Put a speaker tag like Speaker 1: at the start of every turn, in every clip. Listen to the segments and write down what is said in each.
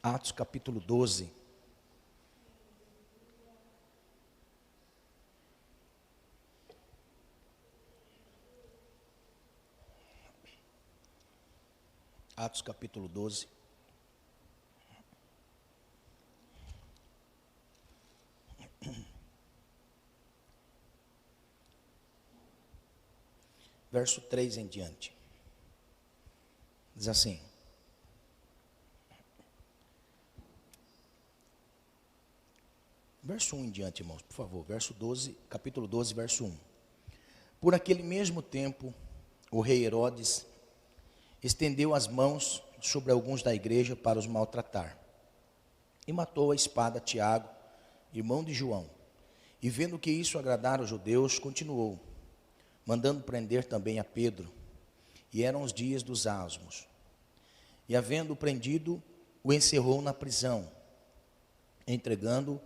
Speaker 1: Atos capítulo 12. Atos capítulo 12. Verso 3 em diante. Diz assim: verso 1 em diante, irmãos, por favor. Verso 12, capítulo 12, verso 1. Por aquele mesmo tempo, o rei Herodes estendeu as mãos sobre alguns da igreja para os maltratar. E matou a espada Tiago, irmão de João. E vendo que isso agradara aos judeus, continuou, mandando prender também a Pedro. E eram os dias dos asmos. E havendo prendido, o encerrou na prisão, entregando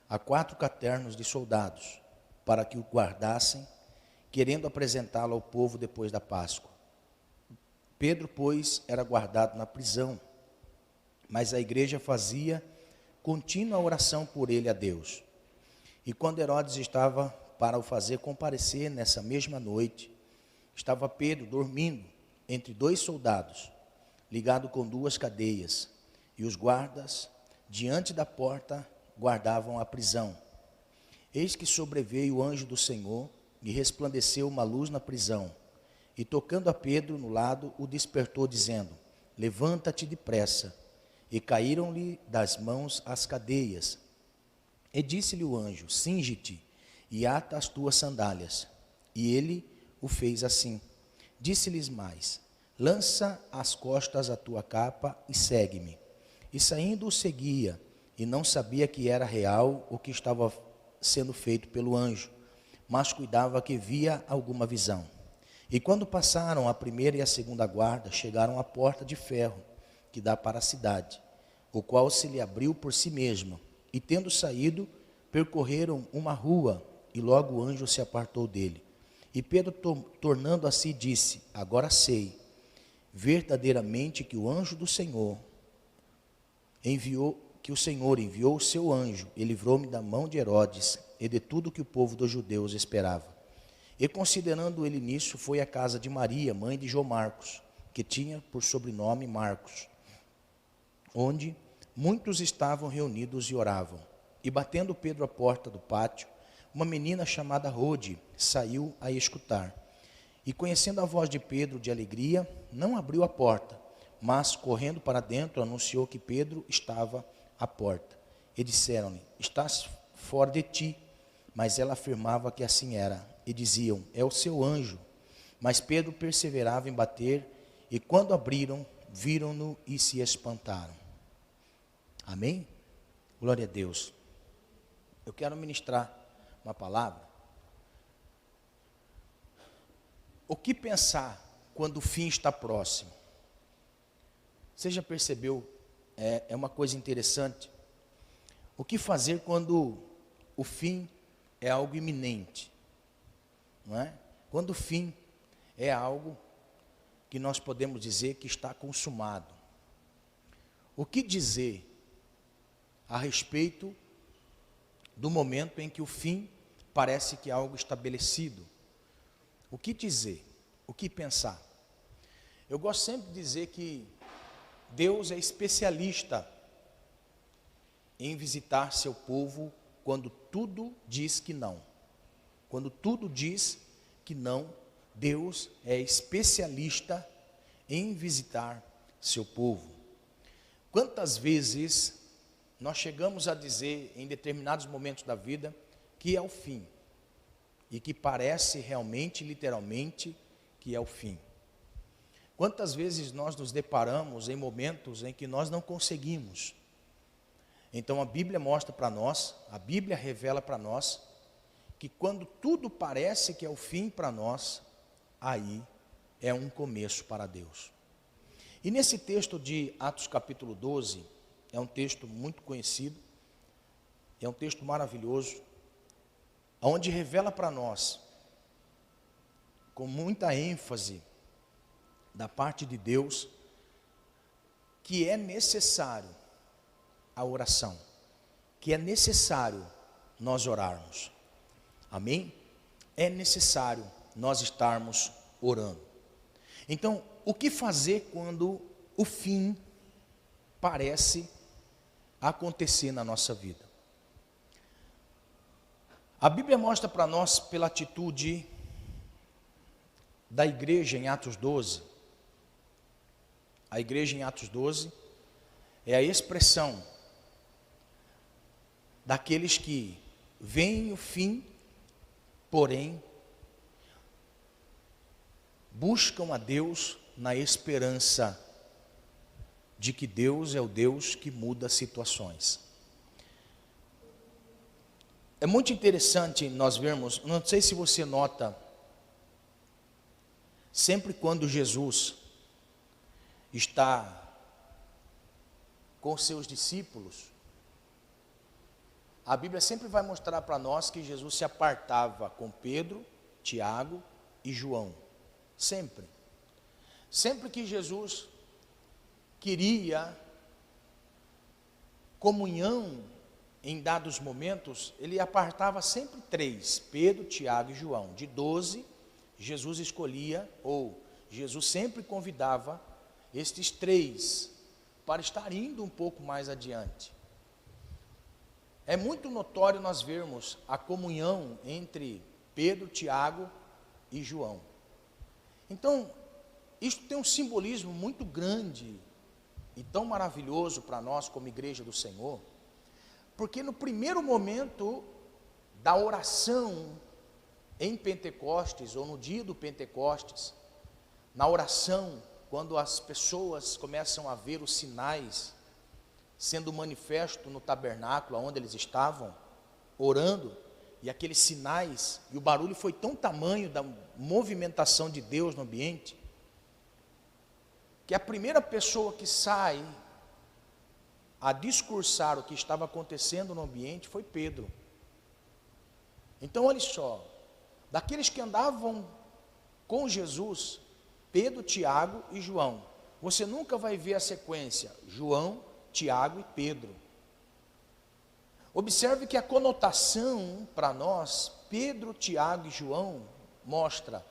Speaker 1: a 4 caternos de soldados, para que o guardassem, querendo apresentá-lo ao povo depois da Páscoa. Pedro, pois, era guardado na prisão, mas a igreja fazia contínua oração por ele a Deus. E quando Herodes estava para o fazer comparecer nessa mesma noite, estava Pedro dormindo entre 2 soldados, ligado com 2 cadeias, e os guardas, diante da porta, guardavam a prisão. Eis que sobreveio o anjo do Senhor, e resplandeceu uma luz na prisão, e tocando a Pedro no lado, o despertou, dizendo: levanta-te depressa. E caíram-lhe das mãos as cadeias. E disse-lhe o anjo: cinge-te e ata as tuas sandálias. E ele o fez assim. Disse-lhes mais: lança às costas a tua capa e segue-me. E saindo o seguia, e não sabia que era real o que estava sendo feito pelo anjo, mas cuidava que via alguma visão. E quando passaram a primeira e a segunda guarda, chegaram à porta de ferro, que dá para a cidade, o qual se lhe abriu por si mesma. E tendo saído, percorreram uma rua, e logo o anjo se apartou dele. E Pedro, tornando a si, disse: agora sei, verdadeiramente que o anjo do Senhor enviou, que o Senhor enviou o seu anjo, e livrou-me da mão de Herodes, e de tudo que o povo dos judeus esperava. E considerando ele nisso, foi à casa de Maria, mãe de João Marcos, que tinha por sobrenome Marcos, onde muitos estavam reunidos e oravam. E batendo Pedro à porta do pátio, uma menina chamada Rode saiu a escutar. E conhecendo a voz de Pedro de alegria, não abriu a porta, mas correndo para dentro anunciou que Pedro estava à porta. E disseram-lhe: estás fora de ti. Mas ela afirmava que assim era. E diziam: é o seu anjo. Mas Pedro perseverava em bater, e quando abriram, viram-no e se espantaram. Amém? Glória a Deus. Eu quero ministrar uma palavra. O que pensar quando o fim está próximo? Você já percebeu? É uma coisa interessante. O que fazer quando o fim é algo iminente? Não é? Quando o fim é algo que nós podemos dizer que está consumado. O que dizer a respeito do momento em que o fim parece que é algo estabelecido? O que dizer? O que pensar? Eu gosto sempre de dizer que Deus é especialista em visitar seu povo quando tudo diz que não. Quando tudo diz que não, Deus é especialista em visitar seu povo. Quantas vezes nós chegamos a dizer em determinados momentos da vida que é o fim, e que parece realmente, literalmente, que é o fim. Quantas vezes nós nos deparamos em momentos em que nós não conseguimos. Então a Bíblia mostra para nós, a Bíblia revela para nós, que quando tudo parece que é o fim para nós, aí é um começo para Deus. E nesse texto de Atos capítulo 12, é um texto muito conhecido, é um texto maravilhoso, onde revela para nós, com muita ênfase da parte de Deus, que é necessário a oração, que é necessário nós orarmos. Amém? É necessário nós estarmos orando. Então, o que fazer quando o fim parece acontecer na nossa vida? A Bíblia mostra para nós, pela atitude da igreja em Atos 12, a igreja em Atos 12 é a expressão daqueles que veem o fim, porém buscam a Deus na esperança de que Deus é o Deus que muda situações. É muito interessante nós vermos, não sei se você nota, sempre quando Jesus está com seus discípulos, a Bíblia sempre vai mostrar para nós que Jesus se apartava com Pedro, Tiago e João. Sempre. Sempre que Jesus queria comunhão em dados momentos, ele apartava sempre 3, Pedro, Tiago e João. De 12, Jesus escolhia, ou Jesus sempre convidava estes 3 para estar indo um pouco mais adiante. É muito notório nós vermos a comunhão entre Pedro, Tiago e João. Então, isso tem um simbolismo muito grande e tão maravilhoso para nós como igreja do Senhor, porque no primeiro momento da oração em Pentecostes, ou no dia do Pentecostes, na oração, quando as pessoas começam a ver os sinais sendo manifesto no tabernáculo onde eles estavam, orando, e aqueles sinais, e o barulho foi tão tamanho da movimentação de Deus no ambiente, que a primeira pessoa que sai a discursar o que estava acontecendo no ambiente foi Pedro. Então, olha só, daqueles que andavam com Jesus, Pedro, Tiago e João, você nunca vai ver a sequência, João, Tiago e Pedro. Observe que a conotação para nós, Pedro, Tiago e João, mostra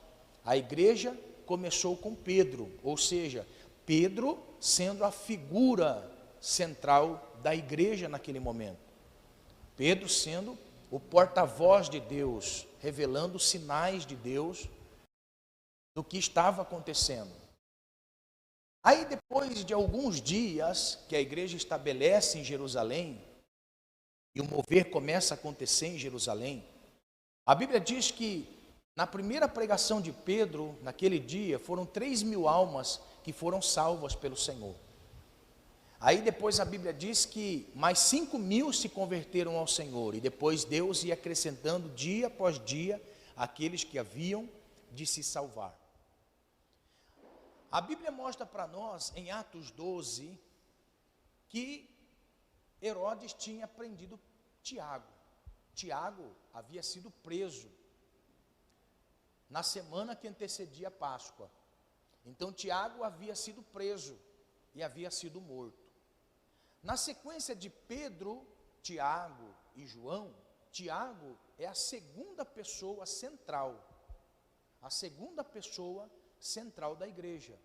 Speaker 1: a igreja começou com Pedro, ou seja, Pedro sendo a figura central da igreja naquele momento. Pedro sendo o porta-voz de Deus, revelando os sinais de Deus do que estava acontecendo. Aí depois de alguns dias que a igreja estabelece em Jerusalém, e o mover começa a acontecer em Jerusalém, a Bíblia diz que na primeira pregação de Pedro, naquele dia, foram 3.000 almas que foram salvas pelo Senhor. Aí depois a Bíblia diz que mais 5.000 se converteram ao Senhor, e depois Deus ia acrescentando dia após dia aqueles que haviam de se salvar. A Bíblia mostra para nós, em Atos 12, que Herodes tinha prendido Tiago. Tiago havia sido preso na semana que antecedia a Páscoa. Então Tiago havia sido preso e havia sido morto. Na sequência de Pedro, Tiago e João, Tiago é a segunda pessoa central. A segunda pessoa central da igreja.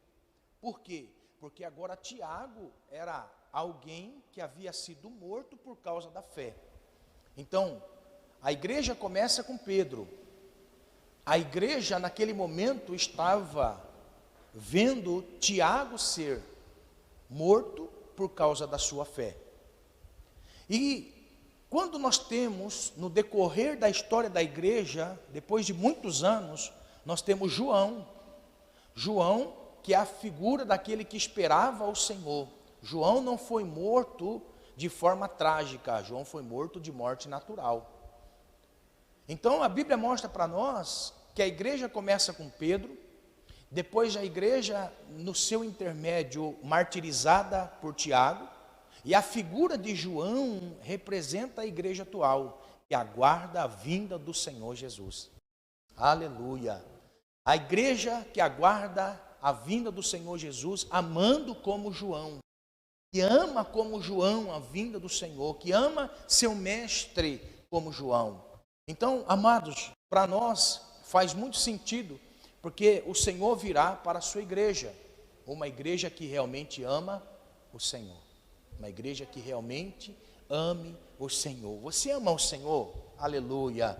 Speaker 1: Por quê? Porque agora Tiago era alguém que havia sido morto por causa da fé. Então, a igreja começa com Pedro. A igreja naquele momento estava vendo Tiago ser morto por causa da sua fé. E quando nós temos, no decorrer da história da igreja, depois de muitos anos, nós temos João. João, que é a figura daquele que esperava o Senhor. João não foi morto de forma trágica, João foi morto de morte natural. Então a Bíblia mostra para nós que a igreja começa com Pedro, depois a igreja, no seu intermédio, martirizada por Tiago, e a figura de João representa a igreja atual, que aguarda a vinda do Senhor Jesus. Aleluia! A igreja que aguarda a vinda do Senhor Jesus, amando como João. que ama como João a vinda do Senhor, que ama seu mestre como João. Então, amados, para nós faz muito sentido, porque o Senhor virá para a sua igreja, uma igreja que realmente ama o Senhor, uma igreja que realmente ame o Senhor. Você ama o Senhor? Aleluia.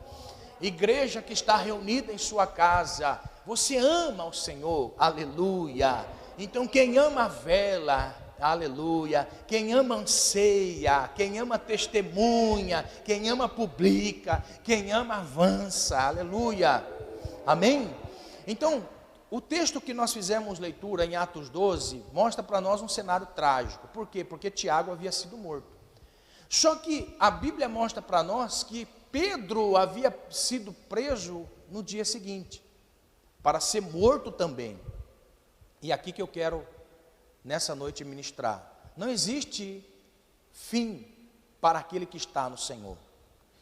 Speaker 1: Igreja que está reunida em sua casa, você ama o Senhor? Aleluia. Então quem ama vela, aleluia, quem ama anseia, quem ama testemunha, quem ama publica, quem ama avança, aleluia, amém? Então, o texto que nós fizemos leitura em Atos 12, mostra para nós um cenário trágico. Por quê? Porque Tiago havia sido morto. Só que a Bíblia mostra para nós que Pedro havia sido preso no dia seguinte, para ser morto também. E aqui que eu quero, nessa noite, ministrar. Não existe fim para aquele que está no Senhor.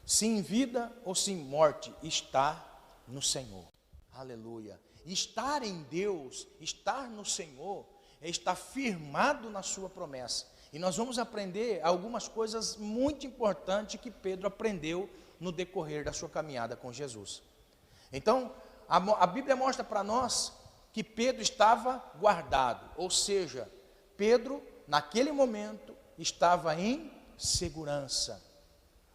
Speaker 1: Se em vida ou se em morte, está no Senhor. Aleluia. Estar em Deus, estar no Senhor, é estar firmado na sua promessa. E nós vamos aprender algumas coisas muito importantes que Pedro aprendeu no decorrer da sua caminhada com Jesus. Então, a Bíblia mostra para nós que Pedro estava guardado, ou seja, Pedro, naquele momento, estava em segurança.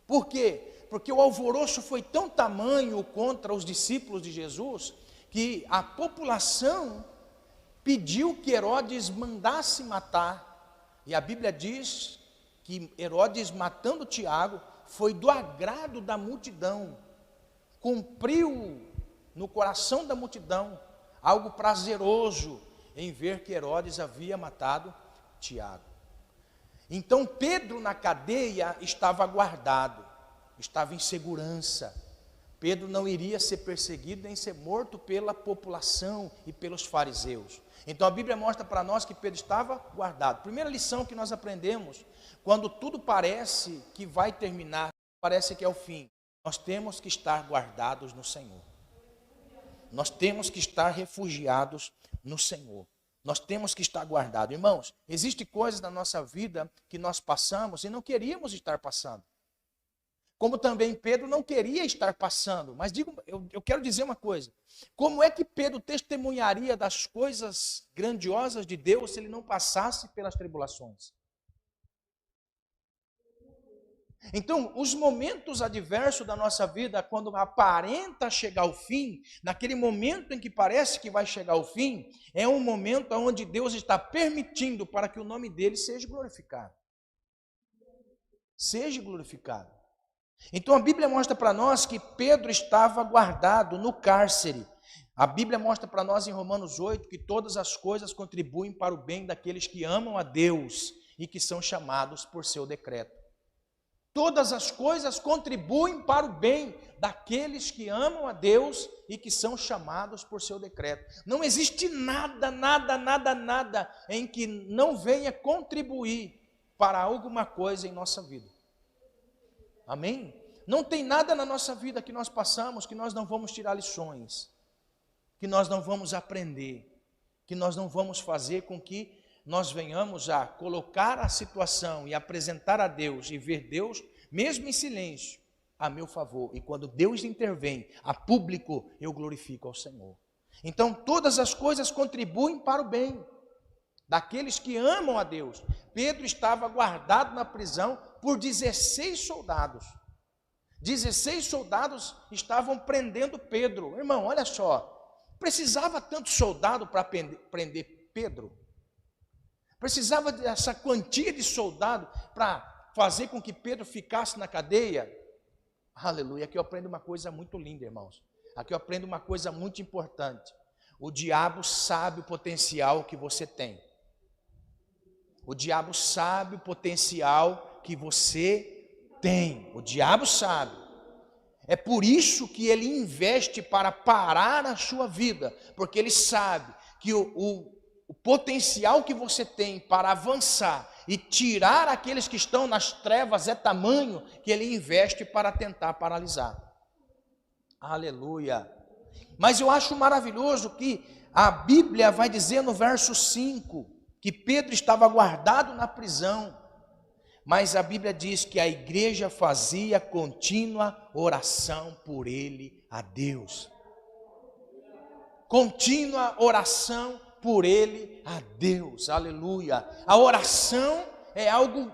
Speaker 1: Por quê? Porque o alvoroço foi tão tamanho contra os discípulos de Jesus, que a população pediu que Herodes mandasse matar. E a Bíblia diz que Herodes, matando Tiago, foi do agrado da multidão, cumpriu no coração da multidão algo prazeroso em ver que Herodes havia matado Tiago. Então Pedro na cadeia estava guardado, estava em segurança. Pedro não iria ser perseguido nem ser morto pela população e pelos fariseus. Então a Bíblia mostra para nós que Pedro estava guardado. Primeira lição que nós aprendemos, quando tudo parece que vai terminar, parece que é o fim, nós temos que estar guardados no Senhor. Nós temos que estar refugiados no Senhor. Nós temos que estar guardados. Irmãos, existem coisas na nossa vida que nós passamos e não queríamos estar passando. Como também Pedro não queria estar passando. Mas eu quero dizer uma coisa. Como é que Pedro testemunharia das coisas grandiosas de Deus se ele não passasse pelas tribulações? Então, os momentos adversos da nossa vida, quando aparenta chegar ao fim, naquele momento em que parece que vai chegar ao fim, é um momento onde Deus está permitindo para que o nome dele seja glorificado. Seja glorificado. Então, a Bíblia mostra para nós que Pedro estava guardado no cárcere. A Bíblia mostra para nós em Romanos 8 que todas as coisas contribuem para o bem daqueles que amam a Deus e que são chamados por seu decreto. Todas as coisas contribuem para o bem daqueles que amam a Deus e que são chamados por seu decreto. Não existe nada em que não venha contribuir para alguma coisa em nossa vida. Amém? Não tem nada na nossa vida que nós passamos que nós não vamos tirar lições, que nós não vamos aprender, que nós não vamos fazer com que nós venhamos a colocar a situação e apresentar a Deus e ver Deus, mesmo em silêncio, a meu favor. E quando Deus intervém a público, eu glorifico ao Senhor. Então todas as coisas contribuem para o bem daqueles que amam a Deus. Pedro estava guardado na prisão por 16 soldados. 16 soldados estavam prendendo Pedro. Irmão, olha só, precisava tanto soldado para prender Pedro? Precisava dessa quantia de soldado para fazer com que Pedro ficasse na cadeia? Aleluia, aqui eu aprendo uma coisa muito linda, irmãos. Aqui eu aprendo uma coisa muito importante. O diabo sabe o potencial que você tem. O diabo sabe o potencial que você tem. O diabo sabe. É por isso que ele investe para parar a sua vida, porque ele sabe que o potencial que você tem para avançar e tirar aqueles que estão nas trevas é tamanho que ele investe para tentar paralisar. Aleluia. Mas eu acho maravilhoso que a Bíblia vai dizer no verso 5, que Pedro estava guardado na prisão, mas a Bíblia diz que a igreja fazia contínua oração por ele a Deus. Contínua oração por ele a Deus, aleluia. A oração é algo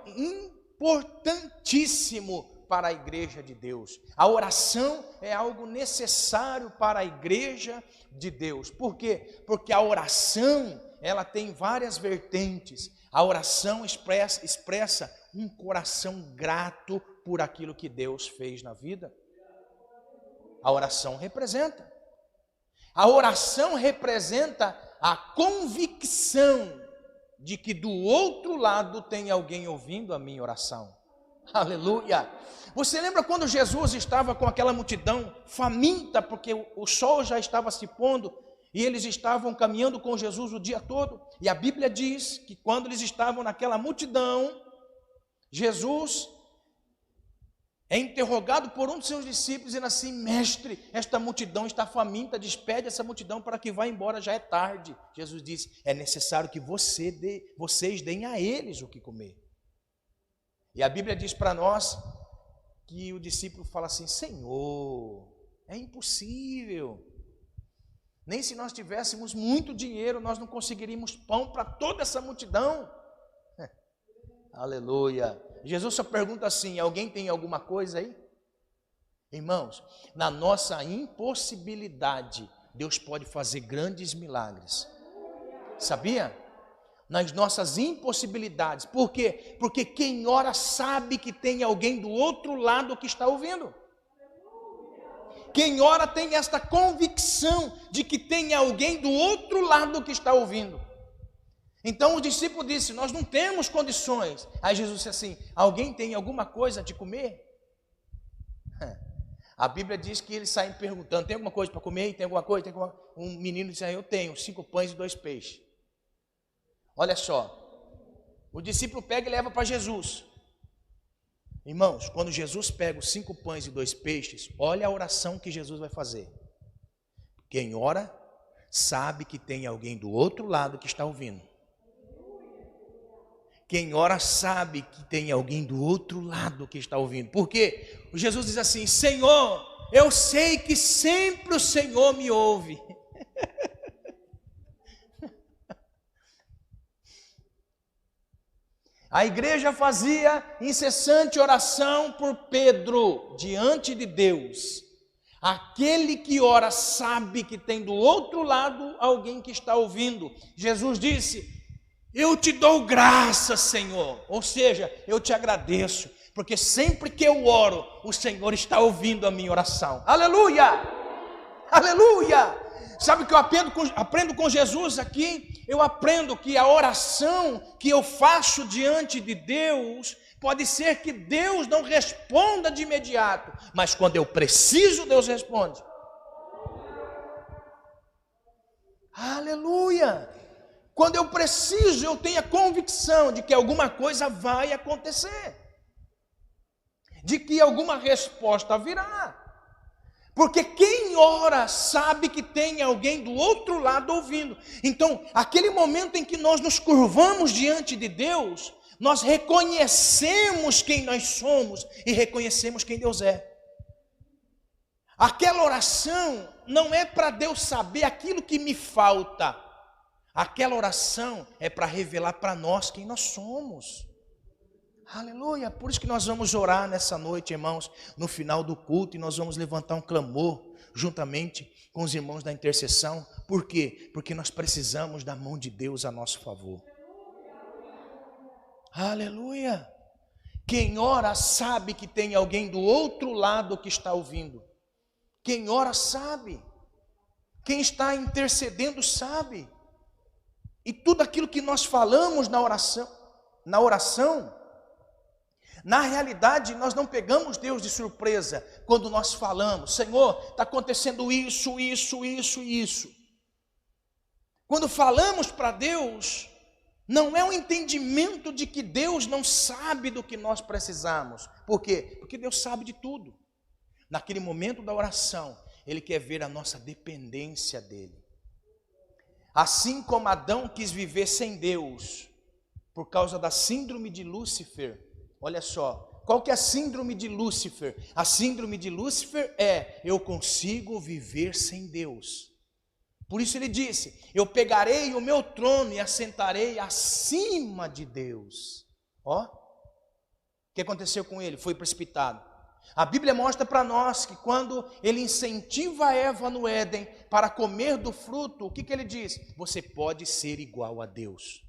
Speaker 1: importantíssimo para a igreja de Deus. A oração é algo necessário para a igreja de Deus. Por quê? Porque a oração, ela tem várias vertentes. A oração expressa um coração grato por aquilo que Deus fez na vida. A oração representa. A oração representa a convicção de que do outro lado tem alguém ouvindo a minha oração. Aleluia! Você lembra quando Jesus estava com aquela multidão faminta, porque o sol já estava se pondo, e eles estavam caminhando com Jesus o dia todo? E a Bíblia diz que quando eles estavam naquela multidão, Jesus é interrogado por um de seus discípulos, dizendo assim: mestre, esta multidão está faminta, despede essa multidão para que vá embora, já é tarde. Jesus disse: é necessário que vocês deem a eles o que comer. E a Bíblia diz para nós que o discípulo fala assim: Senhor, é impossível. Nem se nós tivéssemos muito dinheiro, nós não conseguiríamos pão para toda essa multidão. Aleluia. Jesus só pergunta assim: alguém tem alguma coisa aí? Irmãos, na nossa impossibilidade, Deus pode fazer grandes milagres. Sabia? Nas nossas impossibilidades. Por quê? Porque quem ora sabe que tem alguém do outro lado que está ouvindo. Quem ora tem esta convicção de que tem alguém do outro lado que está ouvindo. Então o discípulo disse: nós não temos condições. Aí Jesus disse assim: alguém tem alguma coisa de comer? A Bíblia diz que eles saem perguntando: tem alguma coisa para comer? Tem alguma coisa? Um menino disse: eu tenho 5 pães e 2 peixes. Olha só, o discípulo pega e leva para Jesus. Irmãos, quando Jesus pega os 5 pães e 2 peixes, olha a oração que Jesus vai fazer. Quem ora sabe que tem alguém do outro lado que está ouvindo. Quem ora sabe que tem alguém do outro lado que está ouvindo. Por quê? Jesus diz assim: Senhor, eu sei que sempre o Senhor me ouve. A igreja fazia incessante oração por Pedro diante de Deus. Aquele que ora sabe que tem do outro lado alguém que está ouvindo. Jesus disse: eu te dou graça, Senhor. Ou seja, eu te agradeço, porque sempre que eu oro, o Senhor está ouvindo a minha oração. Aleluia! Aleluia! Sabe o que eu aprendo com Jesus aqui? Eu aprendo que a oração que eu faço diante de Deus, pode ser que Deus não responda de imediato, mas quando eu preciso, Deus responde. Aleluia! Quando eu preciso, eu tenho a convicção de que alguma coisa vai acontecer, de que alguma resposta virá. Porque quem ora sabe que tem alguém do outro lado ouvindo. Então, aquele momento em que nós nos curvamos diante de Deus, nós reconhecemos quem nós somos e reconhecemos quem Deus é. Aquela oração não é para Deus saber aquilo que me falta. Aquela oração é para revelar para nós quem nós somos. Aleluia, por isso que nós vamos orar nessa noite, irmãos, no final do culto, e nós vamos levantar um clamor, juntamente com os irmãos da intercessão. Por quê? Porque nós precisamos da mão de Deus a nosso favor. Aleluia, quem ora sabe que tem alguém do outro lado que está ouvindo. Quem ora sabe, quem está intercedendo sabe. E tudo aquilo que nós falamos na oração, na realidade, nós não pegamos Deus de surpresa quando nós falamos: Senhor, está acontecendo isso, isso, isso e isso. Quando falamos para Deus, não é um entendimento de que Deus não sabe do que nós precisamos. Por quê? Porque Deus sabe de tudo. Naquele momento da oração, Ele quer ver a nossa dependência dEle. Assim como Adão quis viver sem Deus, por causa da síndrome de Lúcifer. Olha só, qual que é a síndrome de Lúcifer? A síndrome de Lúcifer é: eu consigo viver sem Deus. Por isso ele disse: eu pegarei o meu trono e assentarei acima de Deus. Ó, o que aconteceu com ele? Foi precipitado. A Bíblia mostra para nós que quando ele incentiva Eva no Éden para comer do fruto, o que ele diz? Você pode ser igual a Deus.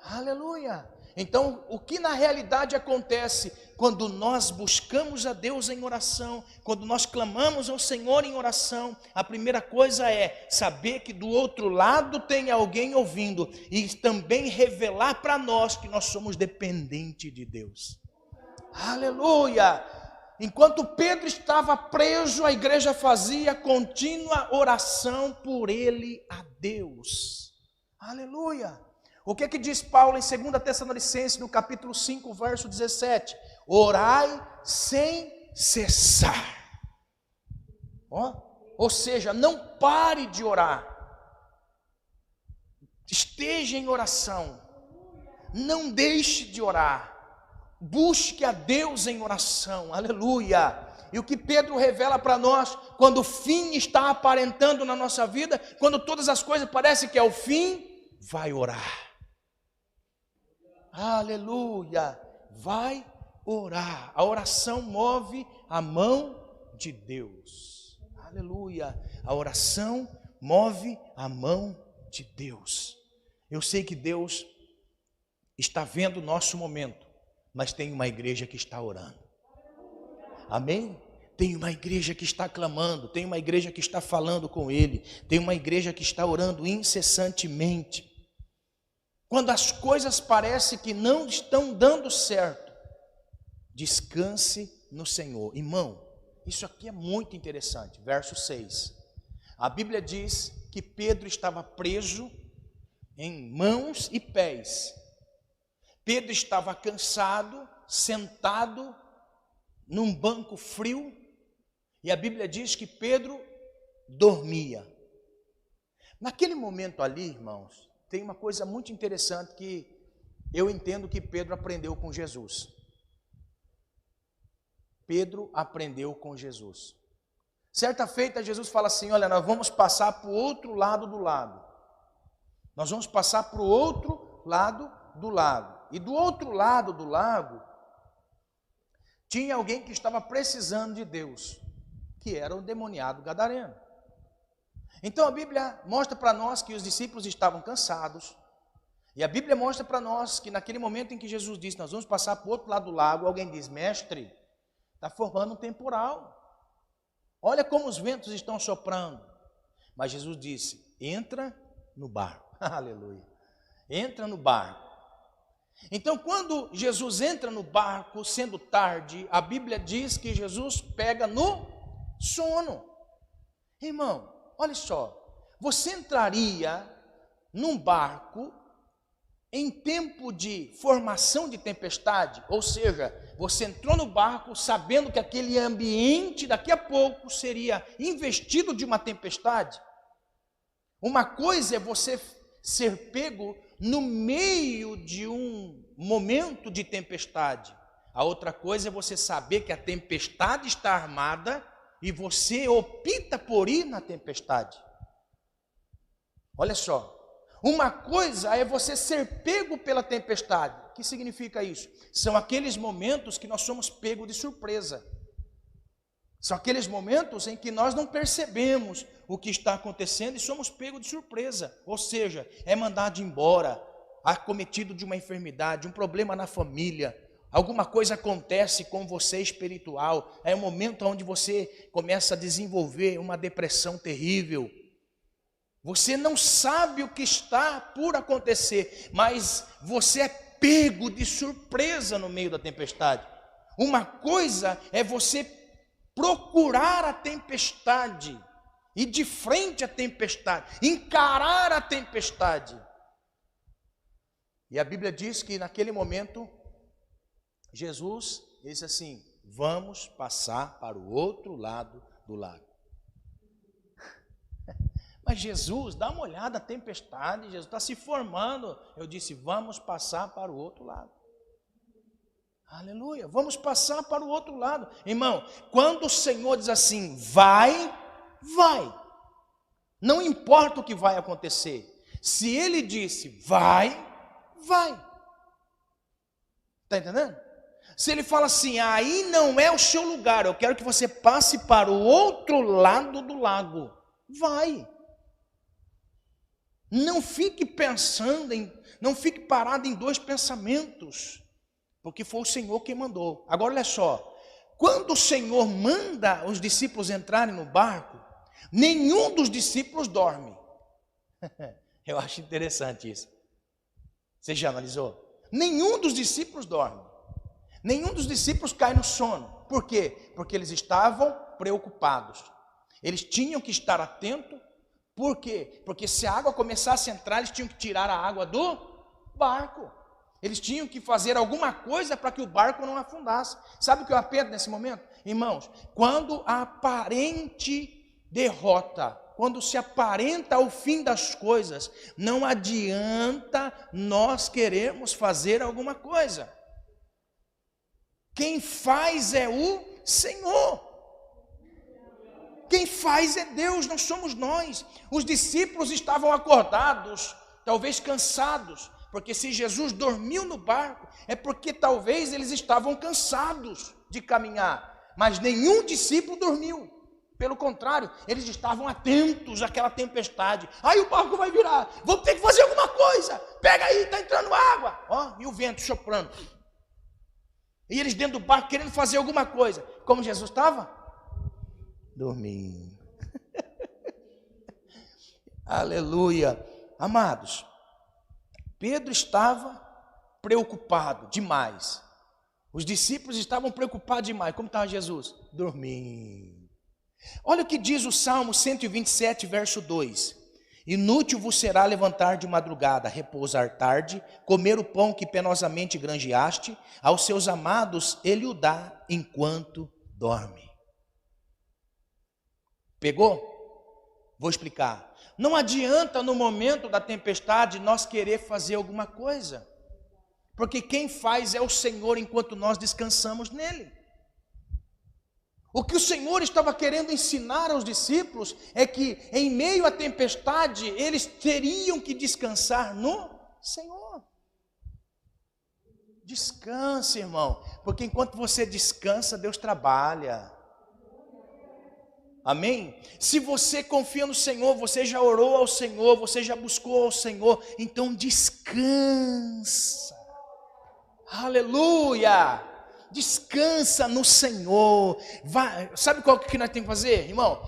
Speaker 1: Aleluia! Então, o que na realidade acontece quando nós buscamos a Deus em oração, quando nós clamamos ao Senhor em oração, a primeira coisa é saber que do outro lado tem alguém ouvindo e também revelar para nós que nós somos dependentes de Deus. Aleluia! Enquanto Pedro estava preso, a igreja fazia contínua oração por ele a Deus. Aleluia! O que diz Paulo em 2 Tessalonicenses, no capítulo 5, verso 17? Orai sem cessar. Ou seja, não pare de orar. Esteja em oração. Não deixe de orar. Busque a Deus em oração. Aleluia. E o que Pedro revela para nós, quando o fim está aparentando na nossa vida, quando todas as coisas parecem que é o fim, vai orar. Aleluia, vai orar. A oração move a mão de Deus. Aleluia, a oração move a mão de Deus. Eu sei que Deus está vendo o nosso momento, mas tem uma igreja que está orando. Amém? Tem uma igreja que está clamando, tem uma igreja que está falando com Ele, tem uma igreja que está orando incessantemente. Quando as coisas parecem que não estão dando certo, descanse no Senhor. Irmão, isso aqui é muito interessante. Verso 6. A Bíblia diz que Pedro estava preso em mãos e pés. Pedro estava cansado, sentado num banco frio, e a Bíblia diz que Pedro dormia. Naquele momento ali, irmãos, tem uma coisa muito interessante que eu entendo que Pedro aprendeu com Jesus. Pedro aprendeu com Jesus. Certa feita, Jesus fala assim: olha, nós vamos passar para o outro lado do lago. Nós vamos passar para o outro lado do lago. E do outro lado do lago, tinha alguém que estava precisando de Deus, que era o endemoniado gadareno. Então a Bíblia mostra para nós que os discípulos estavam cansados. E a Bíblia mostra para nós que naquele momento em que Jesus disse: nós vamos passar para o outro lado do lago, alguém diz: mestre, está formando um temporal. Olha como os ventos estão soprando. Mas Jesus disse: entra no barco. Aleluia. Entra no barco. Então quando Jesus entra no barco, sendo tarde, a Bíblia diz que Jesus pega no sono. Irmão, olha só, você entraria num barco em tempo de formação de tempestade? Ou seja, você entrou no barco sabendo que aquele ambiente daqui a pouco seria investido de uma tempestade? Uma coisa é você ser pego no meio de um momento de tempestade. A outra coisa é você saber que a tempestade está armada e você opta por ir na tempestade. Olha só, uma coisa é você ser pego pela tempestade. O que significa isso? São aqueles momentos que nós somos pegos de surpresa. São aqueles momentos em que nós não percebemos o que está acontecendo e somos pegos de surpresa. Ou seja, é mandado embora, acometido de uma enfermidade, um problema na família, alguma coisa acontece com você espiritual, é um momento onde você começa a desenvolver uma depressão terrível. Você não sabe o que está por acontecer, mas você é pego de surpresa no meio da tempestade. Uma coisa é você procurar a tempestade, ir de frente à tempestade, encarar a tempestade. E a Bíblia diz que naquele momento, Jesus disse assim: vamos passar para o outro lado do lago. Mas Jesus, dá uma olhada, a tempestade, Jesus está se formando. Eu disse, vamos passar para o outro lado. Aleluia, vamos passar para o outro lado. Irmão, quando o Senhor diz assim, vai, vai. Não importa o que vai acontecer. Se Ele disse, vai, vai. Está entendendo? Se Ele fala assim, aí não é o seu lugar, eu quero que você passe para o outro lado do lago. Vai. Não fique pensando não fique parado em dois pensamentos, porque foi o Senhor quem mandou. Agora olha só, quando o Senhor manda os discípulos entrarem no barco, nenhum dos discípulos dorme. Eu acho interessante isso. Você já analisou? Nenhum dos discípulos dorme. Nenhum dos discípulos cai no sono. Por quê? Porque eles estavam preocupados. Eles tinham que estar atentos. Por quê? Porque se a água começasse a entrar, eles tinham que tirar a água do barco. Eles tinham que fazer alguma coisa para que o barco não afundasse. Sabe o que eu aprendo nesse momento? Irmãos, quando a aparente derrota, quando se aparenta o fim das coisas, não adianta nós querermos fazer alguma coisa. Quem faz é o Senhor. Quem faz é Deus, não somos nós. Os discípulos estavam acordados, talvez cansados, porque se Jesus dormiu no barco, é porque talvez eles estavam cansados de caminhar, mas nenhum discípulo dormiu. Pelo contrário, eles estavam atentos àquela tempestade. Aí o barco vai virar, vamos ter que fazer alguma coisa. Pega aí, está entrando água. Ó, e o vento soprando. E eles dentro do barco querendo fazer alguma coisa. Como Jesus estava? Dormindo. Aleluia. Amados, Pedro estava preocupado demais. Os discípulos estavam preocupados demais. Como estava Jesus? Dormindo. Olha o que diz o Salmo 127, verso 2. Inútil vos será levantar de madrugada, repousar tarde, comer o pão que penosamente granjeaste, aos seus amados ele o dá enquanto dorme. Pegou? Vou explicar. Não adianta no momento da tempestade nós querer fazer alguma coisa, porque quem faz é o Senhor enquanto nós descansamos nele. O que o Senhor estava querendo ensinar aos discípulos é que em meio à tempestade eles teriam que descansar no Senhor. Descanse, irmão, porque enquanto você descansa, Deus trabalha. Amém? Se você confia no Senhor, você já orou ao Senhor, você já buscou ao Senhor, então descansa. Aleluia! Descansa no Senhor. Vai, sabe qual que nós temos que fazer, irmão?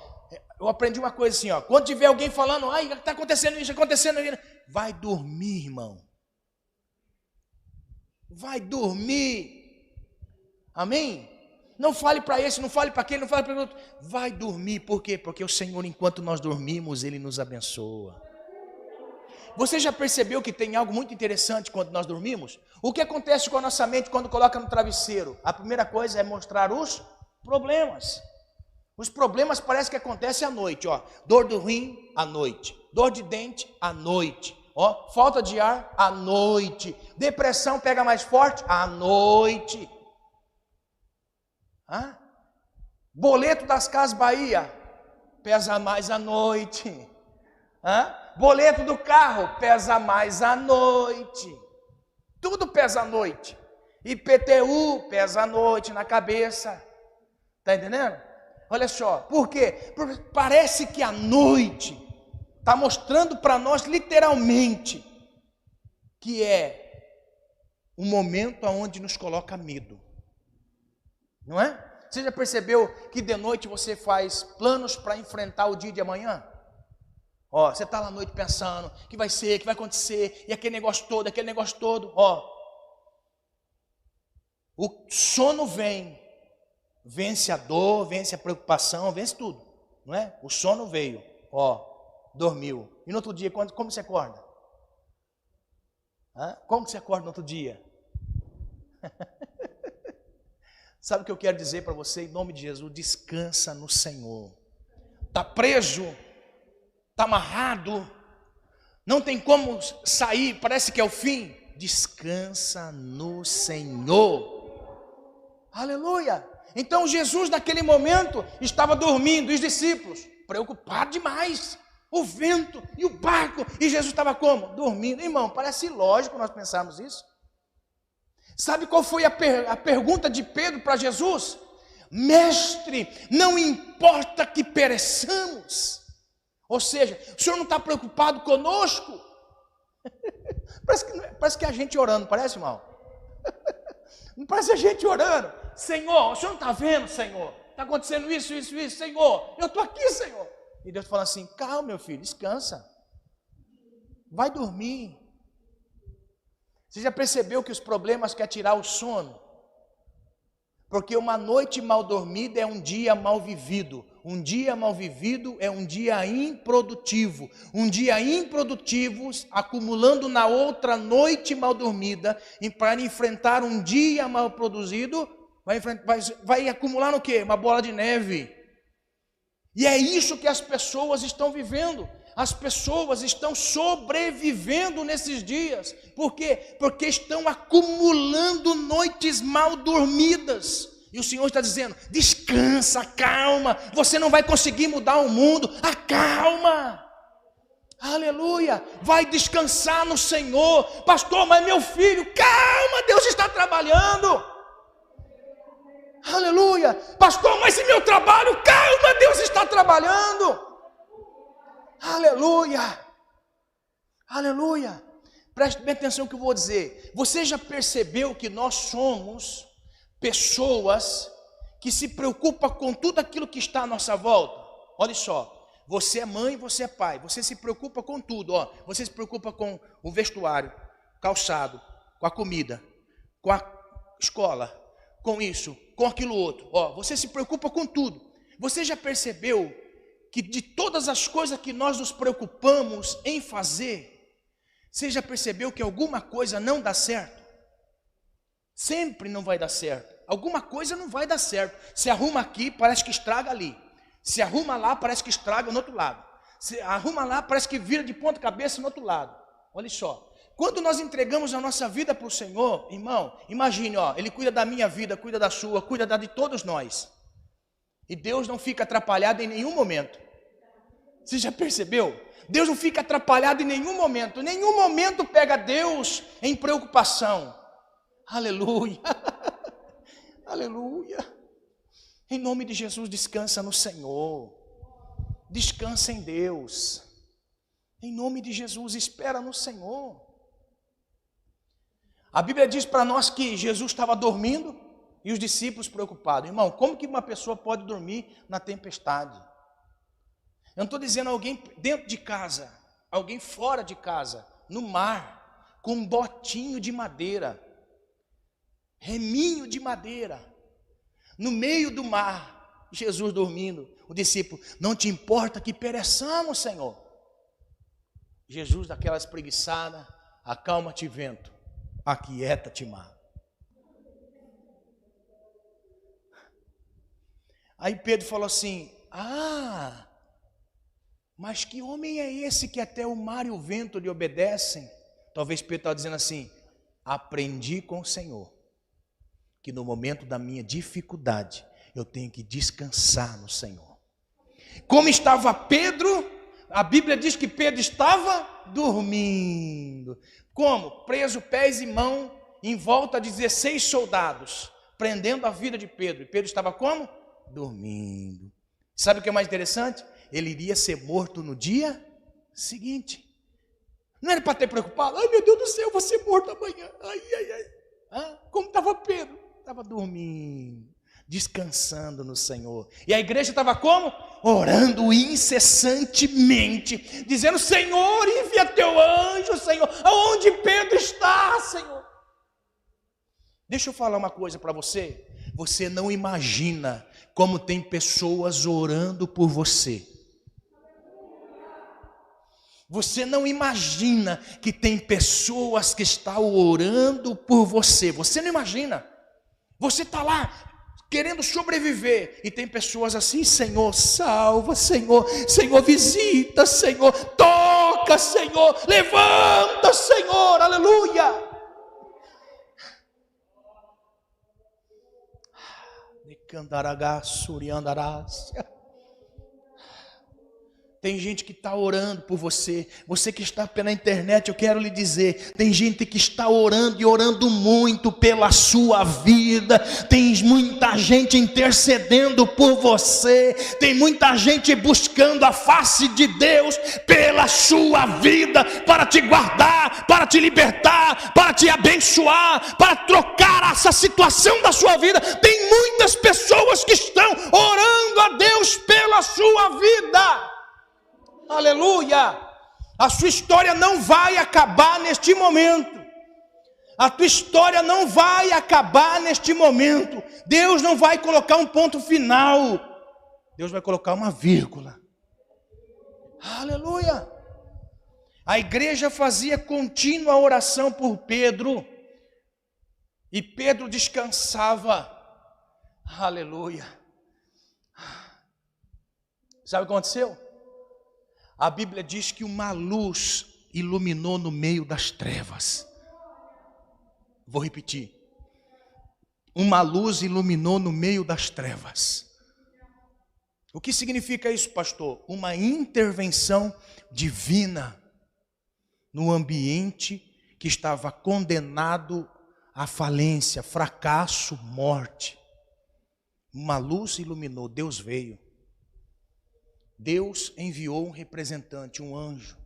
Speaker 1: Eu aprendi uma coisa assim, ó. Quando tiver alguém falando, ai, está acontecendo isso, acontecendo aquilo, vai dormir, irmão. Vai dormir. Amém? Não fale para esse, não fale para aquele, não fale para o outro. Vai dormir, por quê? Porque o Senhor, enquanto nós dormimos, Ele nos abençoa. Você já percebeu que tem algo muito interessante quando nós dormimos? O que acontece com a nossa mente quando coloca no travesseiro? A primeira coisa é mostrar os problemas. Os problemas parece que acontecem à noite, ó. Dor do rim, à noite. Dor de dente, à noite. Ó, falta de ar, à noite. Depressão pega mais forte, à noite. Hã? Boleto das Casas Bahia, pesa mais à noite. Hã? Boleto do carro, pesa mais à noite. Tudo pesa à noite. IPTU, pesa à noite na cabeça. Está entendendo? Olha só, por quê? Porque parece que a noite está mostrando para nós literalmente que é um momento onde nos coloca medo. Não é? Você já percebeu que de noite você faz planos para enfrentar o dia de amanhã? Ó, você está lá à noite pensando o que vai ser, o que vai acontecer, e aquele negócio todo, ó. O sono vence a dor, vence a preocupação, vence tudo, não é? O sono veio, ó, dormiu. E no outro dia, como você acorda? Hã? Como que você acorda no outro dia? Sabe o que eu quero dizer para você, em nome de Jesus? Descansa no Senhor. Está está amarrado, não tem como sair, parece que é o fim. Descansa no Senhor. Aleluia. Então Jesus naquele momento estava dormindo, e os discípulos preocupados demais. O vento e o barco, e Jesus estava como? Dormindo. Irmão, parece ilógico nós pensarmos isso. Sabe qual foi a pergunta de Pedro para Jesus? Mestre, não importa que pereçamos. Ou seja, o Senhor não está preocupado conosco? Parece que é a gente orando, parece, irmão? Não parece a gente orando? Senhor, o Senhor não está vendo, Senhor? Está acontecendo isso, Senhor. Eu estou aqui, Senhor. E Deus fala assim, calma, meu filho, descansa. Vai dormir. Você já percebeu que os problemas querem tirar o sono? Porque uma noite mal dormida é um dia mal vivido. Um dia mal vivido é um dia improdutivo. Um dia improdutivo, acumulando na outra noite mal dormida, e para enfrentar um dia mal produzido, vai acumular no quê? Uma bola de neve. E é isso que as pessoas estão vivendo. As pessoas estão sobrevivendo nesses dias. Por quê? Porque estão acumulando noites mal dormidas. E o Senhor está dizendo, descansa, calma. Você não vai conseguir mudar o mundo. Acalma. Aleluia. Vai descansar no Senhor. Pastor, mas meu filho, calma, Deus está trabalhando. Aleluia. Pastor, mas e meu trabalho? Calma, Deus está trabalhando. Aleluia, aleluia. Preste bem atenção no que eu vou dizer. Você já percebeu que nós somos pessoas que se preocupam com tudo aquilo que está à nossa volta? Olha só, você é mãe, você é pai, você se preocupa com tudo. Ó. Você se preocupa com o vestuário, calçado, com a comida, com a escola, com isso, com aquilo outro. Ó, você se preocupa com tudo. Você já percebeu que de todas as coisas que nós nos preocupamos em fazer, você já percebeu que alguma coisa não dá certo? Sempre não vai dar certo. Alguma coisa não vai dar certo. Se arruma aqui, parece que estraga ali. Se arruma lá, parece que estraga no outro lado. Se arruma lá, parece que vira de ponta cabeça no outro lado. Olha só. Quando nós entregamos a nossa vida para o Senhor, irmão, imagine, ó, Ele cuida da minha vida, cuida da sua, cuida da de todos nós. E Deus não fica atrapalhado em nenhum momento. Você já percebeu? Deus não fica atrapalhado em nenhum momento. Nenhum momento pega Deus em preocupação. Aleluia. Aleluia. Em nome de Jesus, descansa no Senhor. Descansa em Deus. Em nome de Jesus, espera no Senhor. A Bíblia diz para nós que Jesus estava dormindo e os discípulos preocupados. Irmão, como que uma pessoa pode dormir na tempestade? Eu não estou dizendo alguém dentro de casa, alguém fora de casa, no mar, com um botinho de madeira, reminho de madeira, no meio do mar, Jesus dormindo. O discípulo, não te importa que pereçamos, Senhor? Jesus, daquela espreguiçada, acalma-te, vento, aquieta-te, mar. Aí Pedro falou assim, mas que homem é esse que até o mar e o vento lhe obedecem? Talvez Pedro estava dizendo assim, aprendi com o Senhor, que no momento da minha dificuldade, eu tenho que descansar no Senhor. Como estava Pedro? A Bíblia diz que Pedro estava dormindo. Como? Preso pés e mãos, em volta de 16 soldados, prendendo a vida de Pedro. E Pedro estava como? Dormindo. Sabe o que é mais interessante? Ele iria ser morto no dia seguinte. Não era para ter preocupado? Ai, meu Deus do céu, eu vou ser morto amanhã. Como estava Pedro? Estava dormindo, descansando no Senhor. E a igreja estava como? Orando incessantemente, dizendo, Senhor, envia teu anjo, Senhor. Aonde Pedro está, Senhor? Deixa eu falar uma coisa para você. Você não imagina como tem pessoas orando por você. Você não imagina que tem pessoas que estão orando por você. Você não imagina. Você está lá, querendo sobreviver. E tem pessoas assim: Senhor, salva, Senhor, Senhor, visita, Senhor, toca, Senhor, levanta, Senhor, aleluia. Tem gente que está orando por você. Você que está pela internet, eu quero lhe dizer, tem gente que está orando e orando muito pela sua vida. Tem muita gente intercedendo por você. Tem muita gente buscando a face de Deus pela sua vida, para te guardar, para te libertar, para te abençoar, para trocar essa situação da sua vida. Tem muitas pessoas que estão orando a Deus pela sua vida. Aleluia! A sua história não vai acabar neste momento. A tua história não vai acabar neste momento. Deus não vai colocar um ponto final. Deus vai colocar uma vírgula. Aleluia! A igreja fazia contínua oração por Pedro. E Pedro descansava. Aleluia! Sabe o que aconteceu? A Bíblia diz que uma luz iluminou no meio das trevas. Vou repetir. Uma luz iluminou no meio das trevas. O que significa isso, pastor? Uma intervenção divina no ambiente que estava condenado à falência, fracasso, morte. Uma luz iluminou, Deus veio. Deus enviou um representante, um anjo.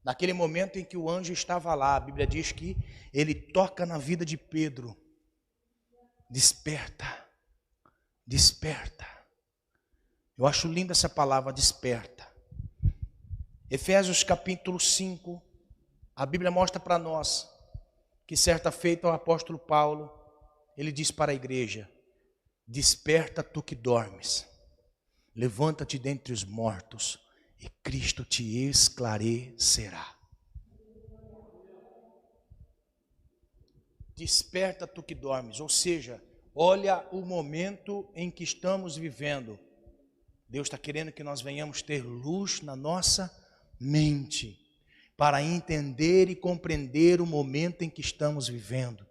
Speaker 1: Naquele momento em que o anjo estava lá, a Bíblia diz que ele toca na vida de Pedro. Desperta, desperta. Eu acho linda essa palavra, desperta. Efésios capítulo 5, a Bíblia mostra para nós que certa feita o apóstolo Paulo, ele diz para a igreja: desperta tu que dormes. Levanta-te dentre os mortos e Cristo te esclarecerá. Desperta tu que dormes, ou seja, olha o momento em que estamos vivendo. Deus está querendo que nós venhamos ter luz na nossa mente, para entender e compreender o momento em que estamos vivendo.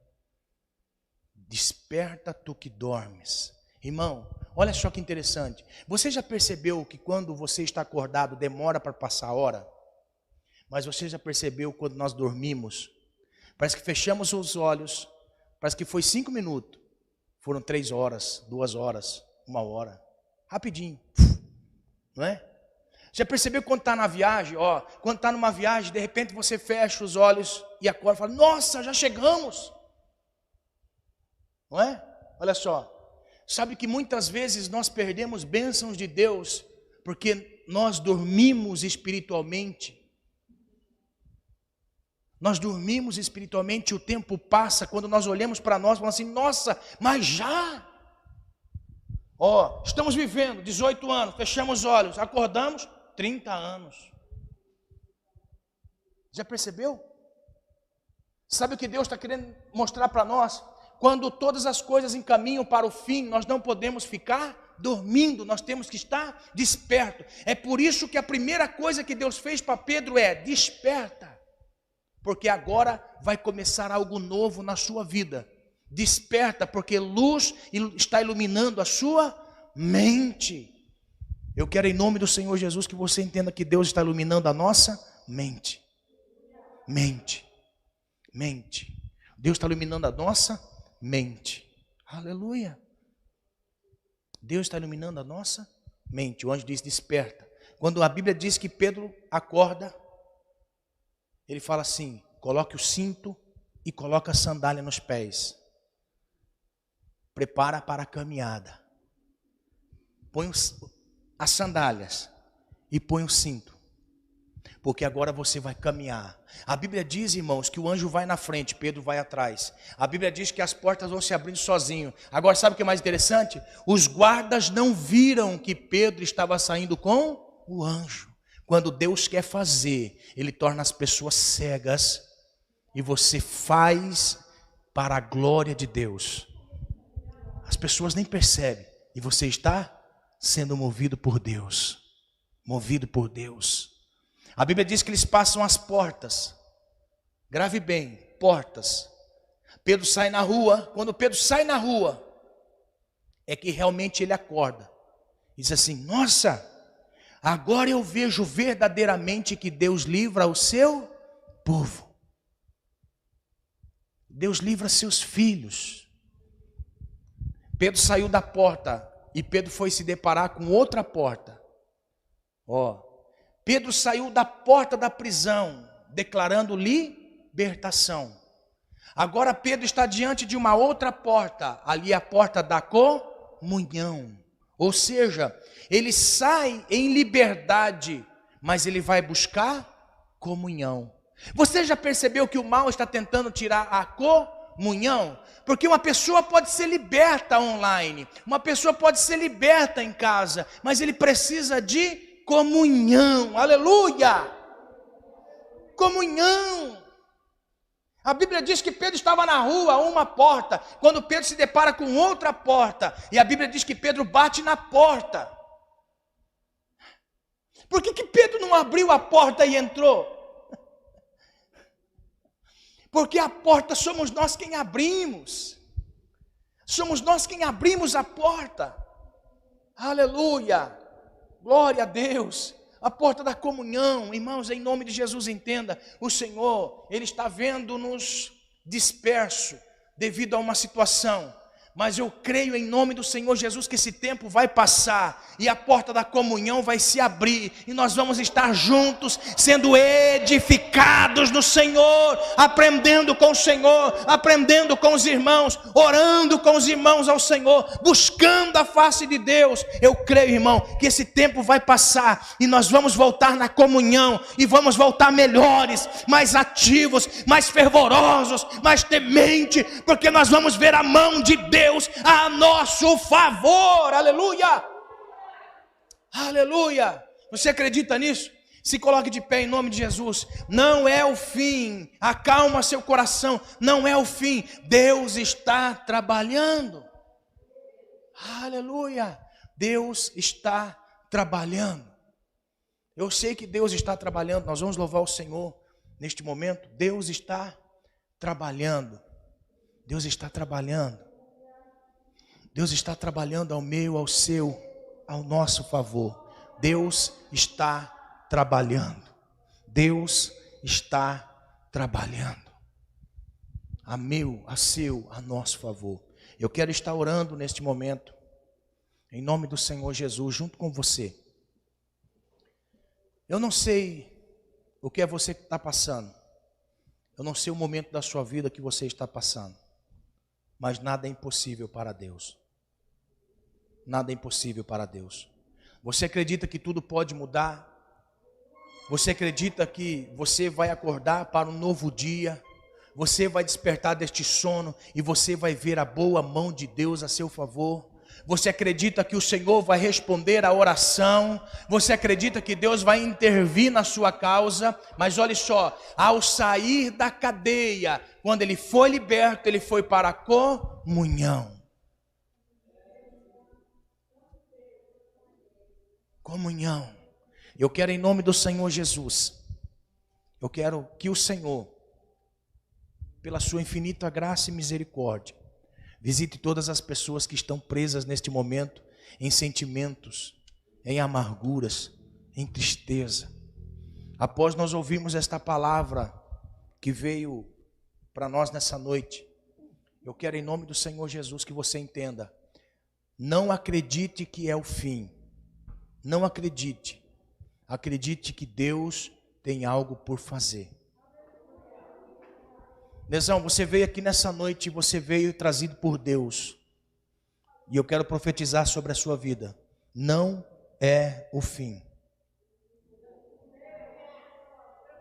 Speaker 1: Desperta tu que dormes. Irmão, olha só que interessante. Você já percebeu que quando você está acordado demora para passar a hora? Mas você já percebeu quando nós dormimos? Parece que fechamos os olhos, parece que foi 5 minutos. Foram 3 horas, 2 horas, 1 hora. Rapidinho, não é? Já percebeu quando está na viagem? Quando está numa viagem, de repente você fecha os olhos e acorda e fala: nossa, já chegamos. Não é? Olha só. Sabe que muitas vezes nós perdemos bênçãos de Deus porque nós dormimos espiritualmente. Nós dormimos espiritualmente, o tempo passa, quando nós olhamos para nós, falamos assim: nossa, mas já? Estamos vivendo 18 anos, fechamos os olhos, acordamos 30 anos. Já percebeu? Sabe o que Deus está querendo mostrar para nós? Quando todas as coisas encaminham para o fim, nós não podemos ficar dormindo, nós temos que estar desperto. É por isso que a primeira coisa que Deus fez para Pedro é: desperta, porque agora vai começar algo novo na sua vida. Desperta, porque luz está iluminando a sua mente. Eu quero, em nome do Senhor Jesus, que você entenda que Deus está iluminando a nossa mente. Mente. Deus está iluminando a nossa mente. Aleluia. Deus está iluminando a nossa mente. O anjo diz: desperta. Quando a Bíblia diz que Pedro acorda, ele fala assim: coloque o cinto e coloque a sandália nos pés. Prepara para a caminhada. Põe as sandálias e põe o cinto, porque agora você vai caminhar. A Bíblia diz, irmãos, que o anjo vai na frente, Pedro vai atrás. A Bíblia diz que as portas vão se abrindo sozinho. Agora, sabe o que é mais interessante? Os guardas não viram que Pedro estava saindo com o anjo. Quando Deus quer fazer, Ele torna as pessoas cegas, e você faz para a glória de Deus. As pessoas nem percebem. E você está sendo movido por Deus. Movido por Deus. A Bíblia diz que eles passam as portas. Grave bem, portas. Pedro sai na rua. Quando Pedro sai na rua, é que realmente ele acorda. Diz assim: nossa, agora eu vejo verdadeiramente que Deus livra o seu povo. Deus livra seus filhos. Pedro saiu da porta e Pedro foi se deparar com outra porta. Pedro saiu da porta da prisão, declarando libertação. Agora Pedro está diante de uma outra porta, ali a porta da comunhão. Ou seja, ele sai em liberdade, mas ele vai buscar comunhão. Você já percebeu que o mal está tentando tirar a comunhão? Porque uma pessoa pode ser liberta online, uma pessoa pode ser liberta em casa, mas ele precisa de comunhão. Aleluia! Comunhão. A Bíblia diz que Pedro estava na rua, a uma porta, quando Pedro se depara com outra porta, e a Bíblia diz que Pedro bate na porta. Por que Pedro não abriu a porta e entrou? Porque a porta somos nós quem abrimos. Somos nós quem abrimos a porta. Aleluia. Glória a Deus. A porta da comunhão. Irmãos, em nome de Jesus, entenda. O Senhor, Ele está vendo-nos disperso devido a uma situação. Mas eu creio em nome do Senhor Jesus que esse tempo vai passar e a porta da comunhão vai se abrir e nós vamos estar juntos, sendo edificados no Senhor, aprendendo com o Senhor, aprendendo com os irmãos, orando com os irmãos ao Senhor, buscando a face de Deus. Eu creio, irmão, que esse tempo vai passar e nós vamos voltar na comunhão e vamos voltar melhores, mais ativos, mais fervorosos, mais tementes, porque nós vamos ver a mão de Deus a nosso favor. Aleluia, aleluia. Você acredita nisso? Se coloque de pé em nome de Jesus. Não é o fim, acalma seu coração, não é o fim. Deus está trabalhando. Aleluia, Deus está trabalhando. Eu sei que Deus está trabalhando. Nós vamos louvar o Senhor neste momento. Deus está trabalhando. Deus está trabalhando. Deus está trabalhando ao meu, ao seu, ao nosso favor. Deus está trabalhando. Deus está trabalhando. A meu, a seu, a nosso favor. Eu quero estar orando neste momento, em nome do Senhor Jesus, junto com você. Eu não sei o que é você que está passando. Eu não sei o momento da sua vida que você está passando. Mas nada é impossível para Deus. Nada é impossível para Deus. Você acredita que tudo pode mudar? Você acredita que você vai acordar para um novo dia? Você vai despertar deste sono e você vai ver a boa mão de Deus a seu favor? Você acredita que o Senhor vai responder à oração? Você acredita que Deus vai intervir na sua causa? Mas olha só, ao sair da cadeia, quando ele foi liberto, ele foi para a comunhão. Comunhão. Eu quero em nome do Senhor Jesus, eu quero que o Senhor, pela sua infinita graça e misericórdia, visite todas as pessoas que estão presas neste momento, em sentimentos, em amarguras, em tristeza. Após nós ouvirmos esta palavra que veio para nós nessa noite, eu quero em nome do Senhor Jesus que você entenda, não acredite que é o fim. Não acredite, acredite que Deus tem algo por fazer. Nezão, você veio aqui nessa noite, você veio trazido por Deus. E eu quero profetizar sobre a sua vida. Não é o fim.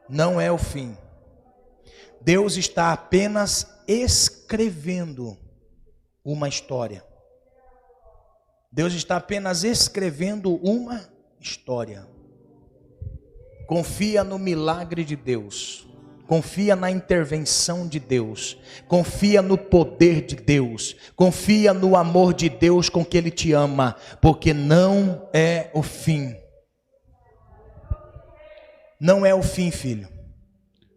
Speaker 1: Não é o fim. Deus está apenas escrevendo uma história. Deus está apenas escrevendo uma história. Confia no milagre de Deus. confia na intervenção de Deus, confia no poder de Deus, confia no amor de Deus com que Ele te ama, porque não é o fim. Não é o fim, filho.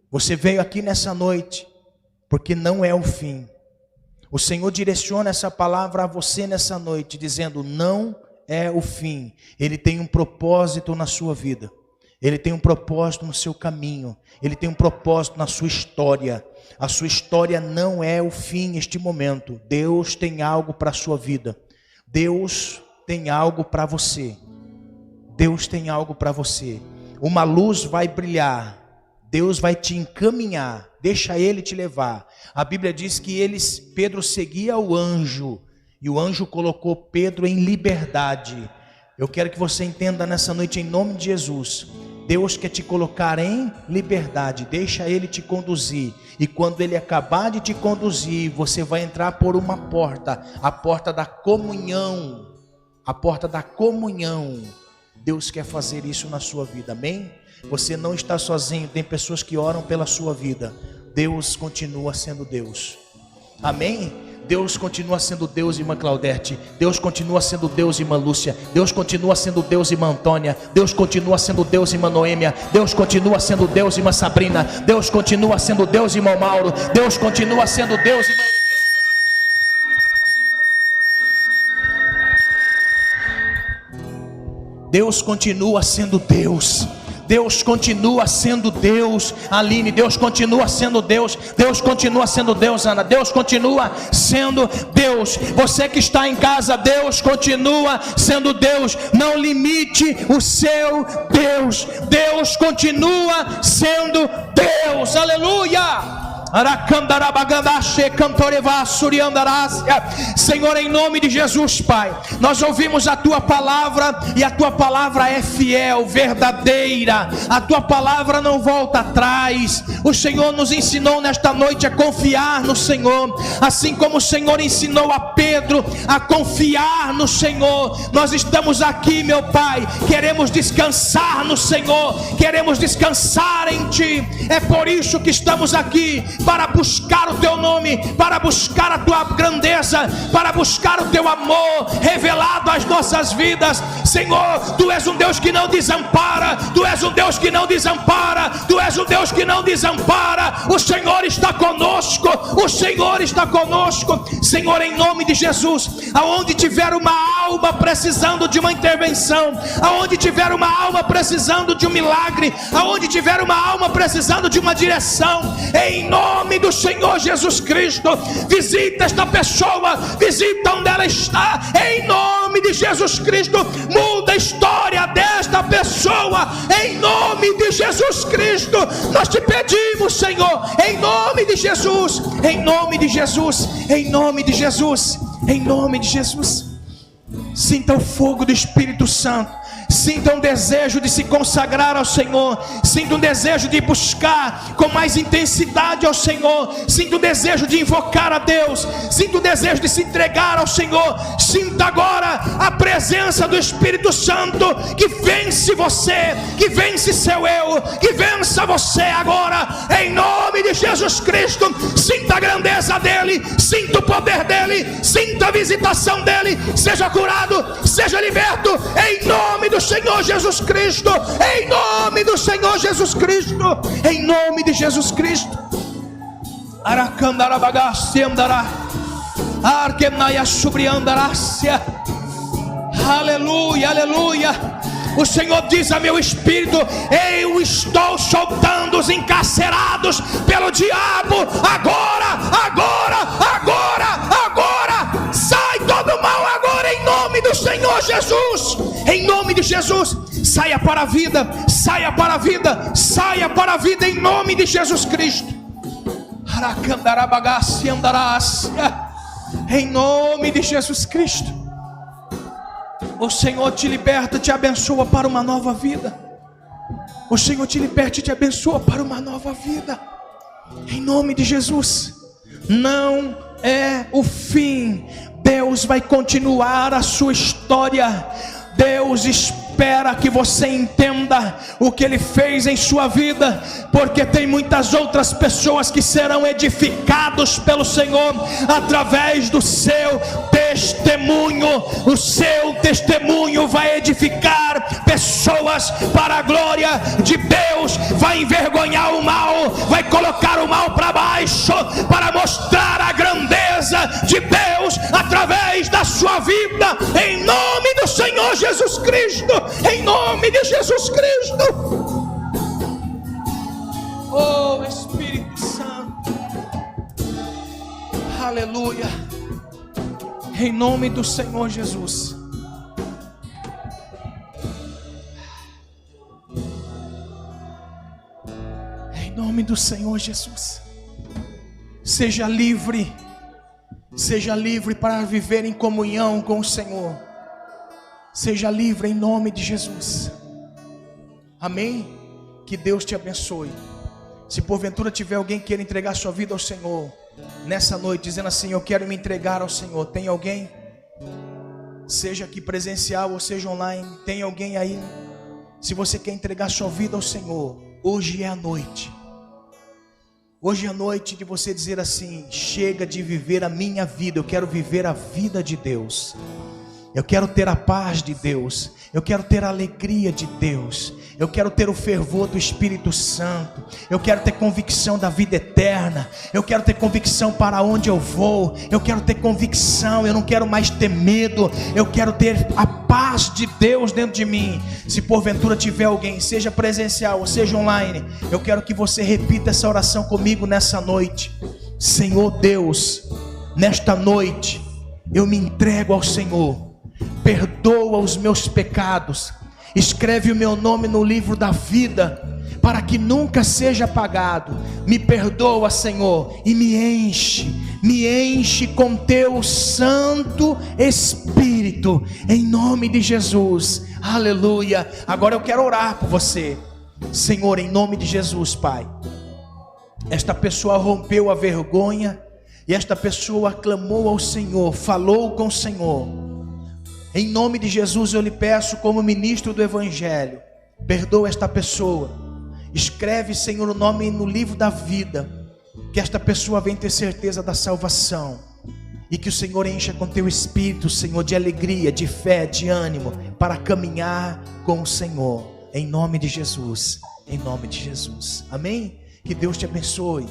Speaker 1: Você veio aqui nessa noite, porque não é o fim. O Senhor direciona essa palavra a você nessa noite, dizendo: não é o fim. Ele tem um propósito na sua vida. Ele tem um propósito no seu caminho. Ele tem um propósito na sua história. A sua história não é o fim neste momento. Deus tem algo para a sua vida. Deus tem algo para você. Deus tem algo para você. Uma luz vai brilhar. Deus vai te encaminhar. Deixa Ele te levar. A Bíblia diz que Pedro seguia o anjo. E o anjo colocou Pedro em liberdade. Eu quero que você entenda nessa noite, em nome de Jesus. Deus quer te colocar em liberdade. Deixa Ele te conduzir. E quando Ele acabar de te conduzir, você vai entrar por uma porta. A porta da comunhão. A porta da comunhão. Deus quer fazer isso na sua vida, amém? Você não está sozinho. Tem pessoas que oram pela sua vida. Deus continua sendo Deus, amém? Deus continua sendo Deus, irmã Claudete. Deus continua sendo Deus, irmã Lúcia. Deus continua sendo Deus, irmã Antônia. Deus continua sendo Deus, irmã Noêmia. Deus continua sendo Deus, irmã Sabrina. Deus continua sendo Deus, irmão Mauro. Deus continua sendo Deus, irmã... Deus continua sendo Deus. Deus continua sendo Deus, Aline. Deus continua sendo Deus. Deus continua sendo Deus, Ana. Deus continua sendo Deus. Você que está em casa, Deus continua sendo Deus. Não limite o seu Deus. Deus continua sendo Deus. Aleluia! Senhor, em nome de Jesus, Pai, nós ouvimos a Tua palavra, e a Tua palavra é fiel, verdadeira. A Tua palavra não volta atrás. O Senhor nos ensinou nesta noite a confiar no Senhor, assim como o Senhor ensinou a Pedro a confiar no Senhor. Nós estamos aqui, meu Pai, queremos descansar no Senhor, queremos descansar em Ti. É por isso que estamos aqui, para buscar o Teu nome, para buscar a Tua grandeza, para buscar o Teu amor revelado às nossas vidas. Senhor, Tu és um Deus que não desampara. Tu és um Deus que não desampara. Tu és um Deus que não desampara. O Senhor está conosco. O Senhor está conosco. Senhor, em nome de Jesus, aonde tiver uma alma precisando de uma intervenção, aonde tiver uma alma precisando de um milagre, aonde tiver uma alma precisando de uma direção, em nome do Senhor Jesus Cristo, visita esta pessoa, visita onde ela está, em nome de Jesus Cristo. Muda a história desta pessoa, em nome de Jesus Cristo. Nós te pedimos, Senhor, em nome de Jesus, em nome de Jesus, em nome de Jesus, em nome de Jesus. Sinta o fogo do Espírito Santo. Sinta um desejo de se consagrar ao Senhor. Sinta um desejo de buscar com mais intensidade ao Senhor. Sinta um desejo de invocar a Deus. Sinta um desejo de se entregar ao Senhor. Sinta agora a presença do Espírito Santo, que vence você, que vence seu eu, que vença você agora, em nome de Jesus Cristo. Sinta a grandeza dEle, sinta o poder dEle, sinta a visitação dEle. Seja curado, seja liberto, em nome do Senhor Jesus Cristo, em nome do Senhor Jesus Cristo, em nome de Jesus Cristo. Aleluia, aleluia. O Senhor diz a meu espírito: eu estou soltando os encarcerados pelo diabo. Agora, agora, agora, agora. Sai todo mal agora, em nome do Senhor Jesus. Em nome de Jesus, saia para a vida, saia para a vida, saia para a vida, em nome de Jesus Cristo. Em nome de Jesus Cristo. O Senhor te liberta, te abençoa para uma nova vida. O Senhor te liberta e te abençoa para uma nova vida, em nome de Jesus. Não é o fim. Deus vai continuar a sua história. Deus espera que você entenda o que Ele fez em sua vida, porque tem muitas outras pessoas que serão edificados pelo Senhor através do seu testemunho. O seu testemunho vai edificar pessoas para a glória de Deus, vai envergonhar o mal, vai colocar o mal para baixo, para mostrar a grandeza de Deus através da sua vida, em nome do Senhor Jesus Cristo, em nome de Jesus Cristo. Oh Espírito Santo, aleluia, em nome do Senhor Jesus. Em nome do Senhor Jesus. Seja livre para viver em comunhão com o Senhor. Seja livre em nome de Jesus. Amém? Que Deus te abençoe. Se porventura tiver alguém que queira entregar sua vida ao Senhor nessa noite, dizendo assim: eu quero me entregar ao Senhor. Tem alguém? Seja aqui presencial ou seja online, tem alguém aí? Se você quer entregar sua vida ao Senhor, hoje é a noite. Hoje é a noite de você dizer assim: chega de viver a minha vida, eu quero viver a vida de Deus. Eu quero ter a paz de Deus, eu quero ter a alegria de Deus, eu quero ter o fervor do Espírito Santo, eu quero ter convicção da vida eterna, eu quero ter convicção para onde eu vou, eu quero ter convicção, eu não quero mais ter medo, eu quero ter a paz de Deus dentro de mim. Se porventura tiver alguém, seja presencial ou seja online, eu quero que você repita essa oração comigo nessa noite. Senhor Deus, nesta noite eu me entrego ao Senhor. Perdoa os meus pecados, escreve o meu nome no livro da vida, para que nunca seja apagado. Me perdoa, Senhor, e me enche com teu Santo Espírito, em nome de Jesus, aleluia. Agora eu quero orar por você. Senhor, em nome de Jesus, Pai, esta pessoa rompeu a vergonha, e esta pessoa clamou ao Senhor, falou com o Senhor. Em nome de Jesus eu lhe peço, como ministro do Evangelho, perdoa esta pessoa, escreve, Senhor, o nome no livro da vida, que esta pessoa venha ter certeza da salvação, e que o Senhor encha com teu Espírito, Senhor, de alegria, de fé, de ânimo, para caminhar com o Senhor, em nome de Jesus, amém? Que Deus te abençoe.